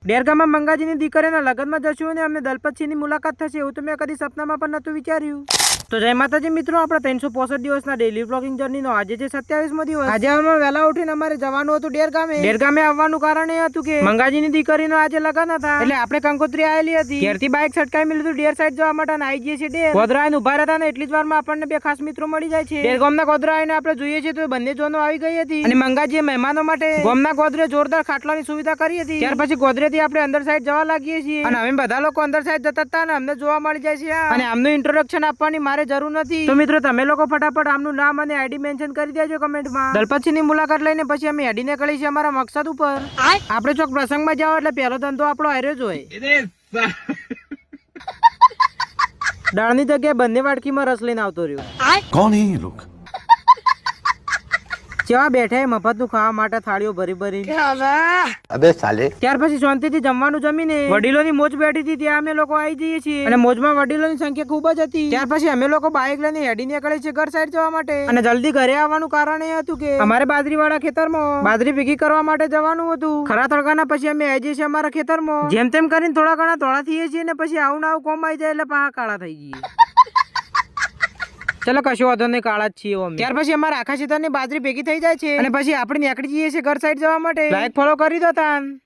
ડેરગામમાં મંગાજીની દીકરીના લગ્નમાં જશું અને અમને દલપતસિંહની મુલાકાત થશે એવું તો મેં કદી સપનામાં પણ નહોતું વિચાર્યું. તો જય માતાજી મિત્રો, આપણા 365 દિવસના ડેલી વ્લોગિંગ જર્નીનો આજે છે 27મો દિવસ. આજે હમણાં વહેલા ઉઠીને અમારે જવાનું હતું ડેરગામે આવવાનું કારણ એ હતું કે મંગાજીની દીકરીનો આજે લગ્ન હતા, એટલે આપણે કંકોત્રી આવેલી હતી. ઘેરથી બાઇક છટકાઈ મેળ્યું હતું ડેર સાઈડ જવા માટે આવી જઈએ છીએ ડેર. ગોધરા આવીને ઉભા હતા ને એટલી જ વારમાં આપણને બે ખાસ મિત્રો મળી જાય છે. ડેરગામના ગોધરા આવીને આપણે જોઈએ છીએ તો બંને જોનો આવી ગઈ હતી અને મંગાજીએ મહેમાનો માટે ગામના ગોધરે જોરદાર ખાટલાની સુવિધા કરી હતી. ત્યાર પછી ગોધરેથી આપણે અંદર સાઈડ જવા લાગીએ છીએ અને અમે બધા લોકો અંદર સાઈડ જતા હતા અને અમને જોવા મળી જાય છે અને આમનું ઇન્ટ્રોડક્શન આપવાની મારે જરૂર નથી. તો મિત્રો તમે લોકો ફટાફટ આમનું નામ અને આઈડી મેન્શન કરી દેજો કમેન્ટમાં. દલપતસિંહની મુલાકાત લઈને પછી અમે હેડી નીકળી છીએ અમારા મકસદ ઉપર. આપણે ચોક પ્રસંગમાં જાવ એટલે પહેલો ધંધો આપણો હાર્યો જ હોય. દાળની જગ્યાએ બંને વાડકીમાં રસ લઈને આવતો રહ્યો. કોણ હે ये लोग? જેવા બેઠા મફતનું ખાવા માટે થાળીઓ ભરી ભરી. अबे साले. ત્યાર પછી શાંતિથી જમવાનું જમીને વડીલોની મોજ બેઠી હતી ત્યાં અમે લોકો આવી જઈએ છીએ અને મોજમાં વડીલોની સંખ્યા ખૂબ જ હતી. ત્યાર પછી અમે લોકો બાઇક લઈને હેડી નીકળે છે ઘર સાઈડ જવા માટે અને જલ્દી ઘરે આવવાનું કારણ એ હતું કે અમારે બાજરીવાળા ખેતરમાં બાજરી ભેગી કરવા માટે જવાનું હતું. ખરા તડકાના પછી અમે આવી જઈએ છીએ અમારા ખેતરમાં. જેમ તેમ કરીને થોડા ઘણા ધોળા થઈએ છીએ ને પછી આવું આવું કોમ આવી જાય એટલે પાહા કાળા થઈ જઈએ. ચલો કશો વાંધો નહીં, કાળા જ છીએ અમે. ત્યાર પછી અમારા આખા ખેતરની બાજરી ભેગી થઈ જાય છે અને પછી આપણે નીકળી જઈએ છીએ ઘર સાઈડ જવા માટે. લાઈક ફોલો કરી દો તાન.